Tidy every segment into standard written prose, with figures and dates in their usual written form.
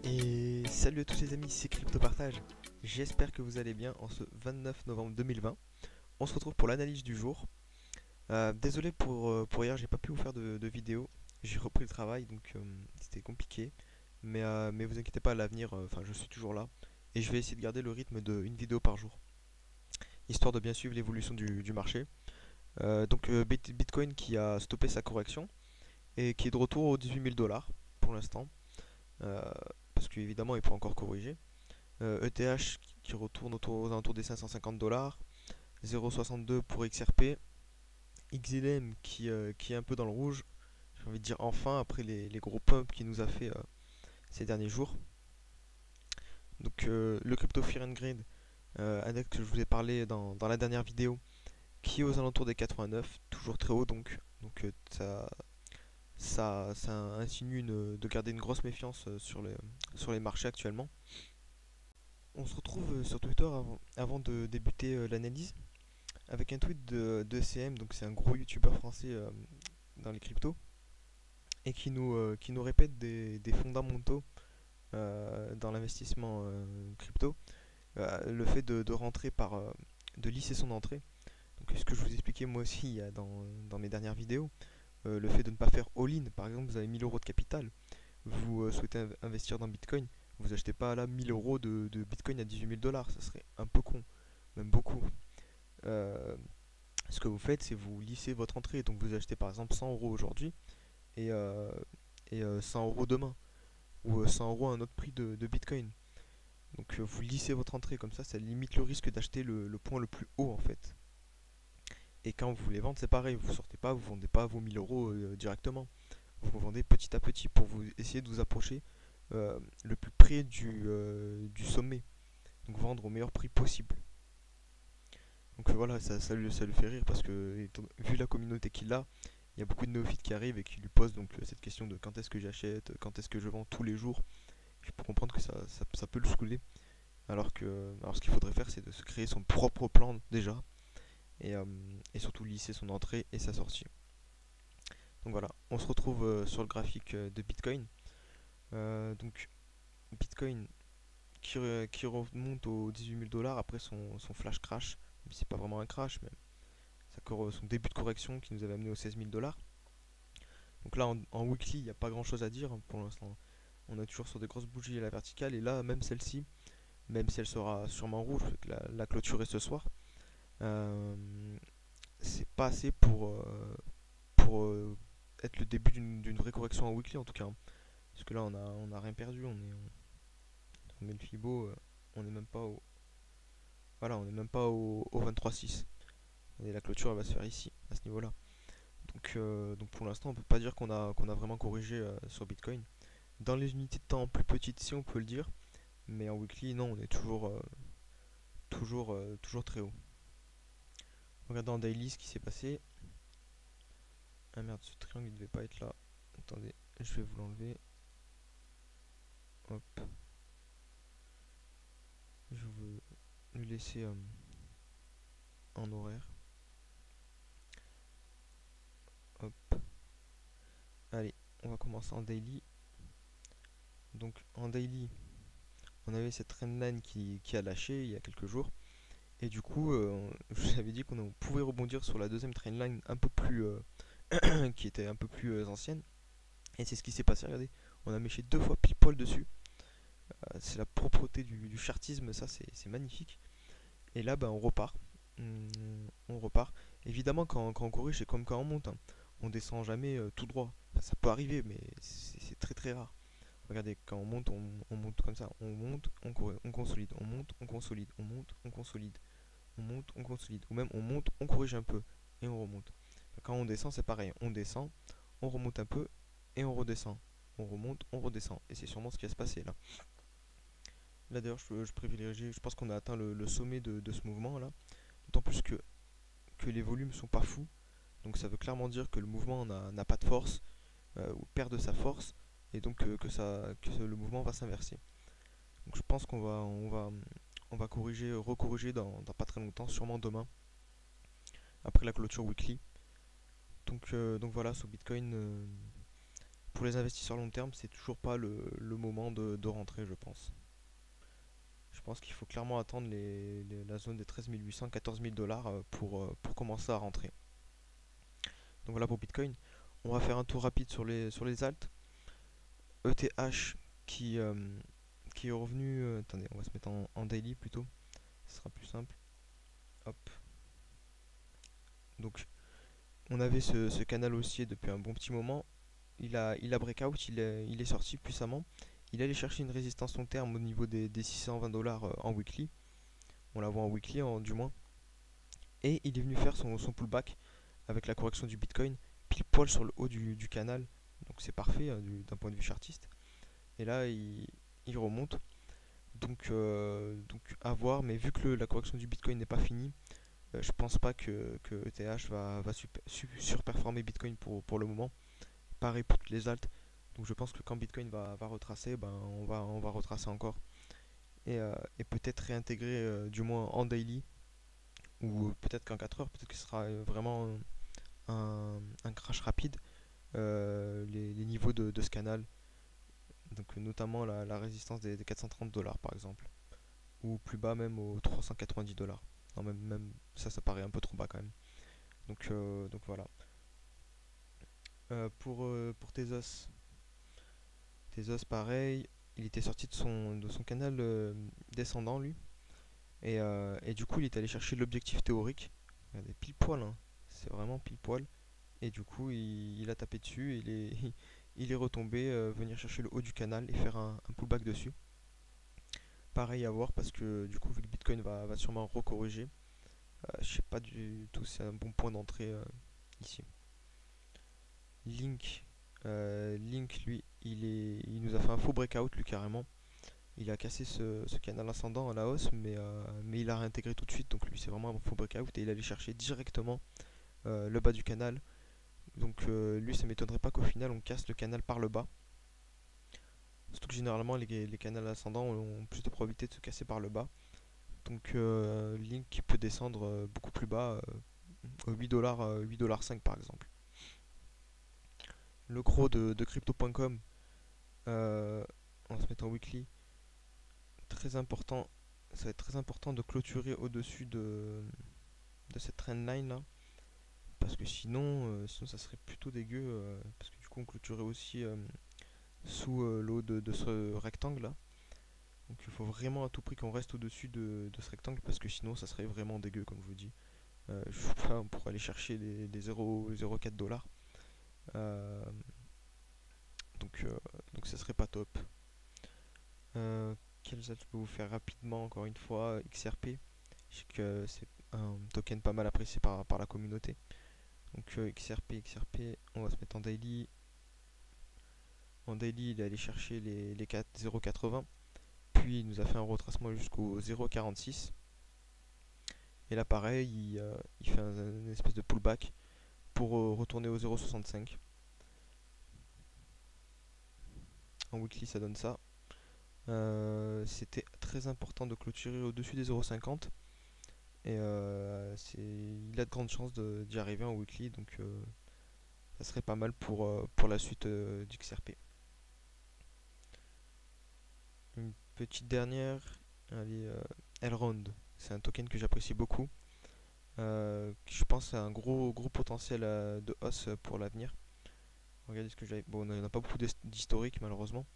Et salut à tous les amis, c'est Crypto Partage. J'espère que vous allez bien en ce 29 novembre 2020. On se retrouve pour l'analyse du jour. Désolé pour hier, j'ai pas pu vous faire de vidéo. J'ai repris le travail donc c'était compliqué. Mais vous inquiétez pas, à l'avenir, enfin je suis toujours là. Et je vais essayer de garder le rythme d'une vidéo par jour, histoire de bien suivre l'évolution du marché. Bitcoin qui a stoppé sa correction et qui est de retour aux 18 000 dollars pour l'instant. Euh, Parce qu'évidemment il peut encore corriger. ETH qui retourne aux alentours des 550 dollars, 0,62 pour XRP, XLM qui est un peu dans le rouge, j'ai envie de dire enfin après les gros pumps qu'il nous a fait ces derniers jours. Le crypto Fear and Greed, index que je vous ai parlé dans la dernière vidéo, qui est aux alentours des 89, toujours très haut ça insinue de garder une grosse méfiance sur les marchés actuellement. On se retrouve sur Twitter avant de débuter l'analyse avec un tweet de CM, donc c'est un gros youtubeur français dans les cryptos, et qui nous répète des fondamentaux dans l'investissement crypto. Le fait de rentrer de lisser son entrée. Donc ce que je vous expliquais moi aussi dans mes dernières vidéos, le fait de ne pas faire all-in. Par exemple, vous avez 1000 euros de capital, vous souhaitez investir dans Bitcoin, vous achetez pas là 1000 euros de Bitcoin à 18 000 dollars, ça serait un peu con, même beaucoup. Euh, Ce que vous faites, c'est vous lissez votre entrée. Donc vous achetez par exemple 100 euros aujourd'hui et, 100 euros demain. Ou 100 euros à un autre prix de Bitcoin. Donc vous lissez votre entrée comme ça limite le risque d'acheter le point le plus haut en fait. Et quand vous voulez vendre, c'est pareil. Vous sortez pas, vous vendez pas vos 1000 euros directement. Vous vendez petit à petit pour vous essayer de vous approcher le plus près du sommet. Donc vendre au meilleur prix possible. Donc voilà, ça lui fait rire parce que vu la communauté qu'il a, il y a beaucoup de néophytes qui arrivent et qui lui posent cette question de quand est-ce que j'achète, quand est-ce que je vends tous les jours. Je peux comprendre que ça peut le saouler. Alors ce qu'il faudrait faire, c'est de se créer son propre plan déjà et, euh, et surtout lisser son entrée et sa sortie. Donc voilà, on se retrouve sur le graphique de Bitcoin. Donc Bitcoin qui remonte aux 18 000 dollars après son flash crash. C'est pas vraiment un crash, mais son début de correction qui nous avait amené aux 16 000 dollars. Donc là, en weekly, il n'y a pas grand chose à dire pour l'instant. On est toujours sur des grosses bougies à la verticale. Et là, même celle-ci, même si elle sera sûrement rouge, la clôture est ce soir, euh, c'est pas assez pour être le début d'une vraie correction en weekly en tout cas, hein. Parce que là, on a rien perdu. On met le Fibo, on n'est même pas au. Voilà, on n'est même pas au 23,6. Et la clôture elle va se faire ici, à ce niveau-là. Donc pour l'instant, on peut pas dire qu'on a vraiment corrigé sur Bitcoin. Dans les unités de temps plus petites, si on peut le dire, mais en weekly, non, on est toujours très haut. Regardez en daily ce qui s'est passé. Ah merde, ce triangle il devait pas être là. Attendez, je vais vous l'enlever. Hop, je veux le laisser en horaire. Hop, allez, on va commencer en daily. Donc en daily, on avait cette trendline qui a lâché il y a quelques jours. Et du coup, je vous avais dit qu'on pouvait rebondir sur la deuxième trendline un peu plus qui était un peu plus ancienne. Et c'est ce qui s'est passé, regardez. On a méché deux fois pile poil dessus. C'est la propreté du chartisme, ça c'est magnifique. Et là, on repart. On repart. Évidemment, quand on corrige, c'est comme quand on monte, hein. On descend jamais tout droit. Enfin, ça peut arriver, mais c'est très très rare. Regardez, quand on monte comme ça. On monte, on consolide. On monte, on consolide. On monte, on consolide. On monte, on consolide. Ou même on monte, on corrige un peu et on remonte. Quand on descend, c'est pareil. On descend, on remonte un peu et on redescend. On remonte, on redescend. Et c'est sûrement ce qui va se passer là. Là d'ailleurs, je privilégie, je pense qu'on a atteint le sommet de ce mouvement là. D'autant plus que les volumes sont pas fous. Donc ça veut clairement dire que le mouvement n'a pas de force ou perd de sa force. Et donc que le mouvement va s'inverser. Donc je pense on va corriger, recorriger dans pas très longtemps, sûrement demain, après la clôture weekly. Donc voilà, sur Bitcoin, pour les investisseurs long terme, c'est toujours pas le moment de rentrer, je pense. Je pense qu'il faut clairement attendre la zone des 13 800, 14 000 dollars pour commencer à rentrer. Donc voilà pour Bitcoin. On va faire un tour rapide sur les alts. ETH qui, euh, qui est revenu. Attendez, on va se mettre en daily plutôt. Ce sera plus simple. Hop. Donc on avait ce canal haussier depuis un bon petit moment. Il a breakout, il est sorti puissamment. Il allait chercher une résistance long terme au niveau des 620 dollars en weekly. On la voit en weekly du moins. Et il est venu faire son pullback avec la correction du Bitcoin pile poil sur le haut du canal. Donc c'est parfait d'un point de vue chartiste. Et là il remonte. Donc à voir, mais vu que la correction du Bitcoin n'est pas finie, je pense pas que ETH va surperformer Bitcoin pour le moment. Pareil pour toutes les altes. Donc je pense que quand Bitcoin va retracer, ben on va retracer encore. Et peut-être réintégrer du moins en daily, ou peut-être qu'en 4 heures, peut-être que ce sera vraiment un crash rapide, les niveaux de ce canal. Donc notamment la résistance des 430 dollars par exemple. Ou plus bas même aux 390 dollars. Non, même ça paraît un peu trop bas quand même. Donc voilà. Pour Tezos pareil, il était sorti de son canal descendant lui. Et du coup il est allé chercher l'objectif théorique. Regardez, pile poil, hein. C'est vraiment pile poil. Et du coup il a tapé dessus, il est retombé, venir chercher le haut du canal et faire un pullback dessus. Pareil à voir parce que du coup vu que Bitcoin va sûrement recorriger, je sais pas du tout si c'est un bon point d'entrée ici. Link, Link lui, il nous a fait un faux breakout lui carrément. Il a cassé ce canal ascendant à la hausse, mais il a réintégré tout de suite. Donc lui c'est vraiment un faux breakout et il allait chercher directement le bas du canal. Donc lui ça m'étonnerait pas qu'au final on casse le canal par le bas. Surtout que généralement les canaux ascendants ont plus de probabilité de se casser par le bas. Donc Link qui peut descendre beaucoup plus bas, 8 dollars, 8,5$ par exemple. Le gros de crypto.com, en se mettant weekly, très important, ça va être très important de clôturer au-dessus de cette trendline là, parce que sinon ça serait plutôt dégueu, parce que du coup on clôturerait aussi sous l'eau de ce rectangle là. Donc il faut vraiment à tout prix qu'on reste au-dessus de ce rectangle, parce que sinon ça serait vraiment dégueu comme je vous dis. Je sais pas, on pourrait aller chercher des 0,04 dollars. Euh, donc ça serait pas top. Quels autres je peux vous faire rapidement encore une fois? XRP, je sais que c'est un token pas mal apprécié par la communauté. Donc XRP, on va se mettre en daily. En daily, il est allé chercher les 0,80. Puis il nous a fait un retracement jusqu'au 0,46. Et là pareil, il fait une espèce de pullback pour retourner au 0,65. En weekly ça donne ça. C'était très important de clôturer au-dessus des 0,50. Et il a de grandes chances d'y arriver en weekly. Donc ça serait pas mal pour la suite du XRP. Une petite dernière, allez, Elrond. C'est un token que j'apprécie beaucoup. Je pense à un gros potentiel de hausse pour l'avenir. Regardez ce que j'avais. Bon, on n'a pas beaucoup d'historique malheureusement.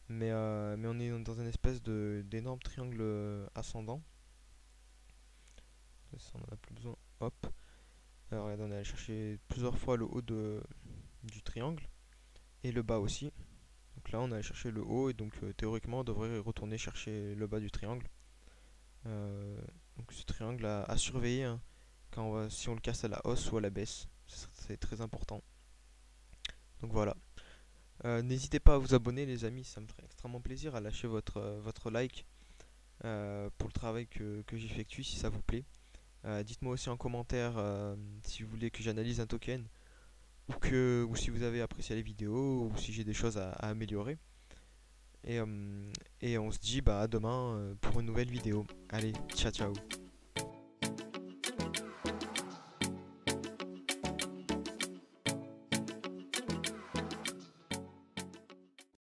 Mais on est dans une espèce d'énorme triangle ascendant. Ça, on en a plus besoin. Hop. Alors, regardez, on est allé chercher plusieurs fois le haut du triangle. Et le bas aussi. Donc là, on a allé chercher le haut. Et donc, théoriquement, on devrait retourner chercher le bas du triangle. Donc, ce triangle à surveiller, hein, si on le casse à la hausse ou à la baisse. C'est très important. Donc voilà. N'hésitez pas à vous abonner les amis, ça me ferait extrêmement plaisir, à lâcher votre like pour le travail que j'effectue si ça vous plaît. Dites-moi aussi en commentaire si vous voulez que j'analyse un token ou si vous avez apprécié les vidéos ou si j'ai des choses à améliorer. Et on se dit bah, à demain pour une nouvelle vidéo. Allez, ciao ciao.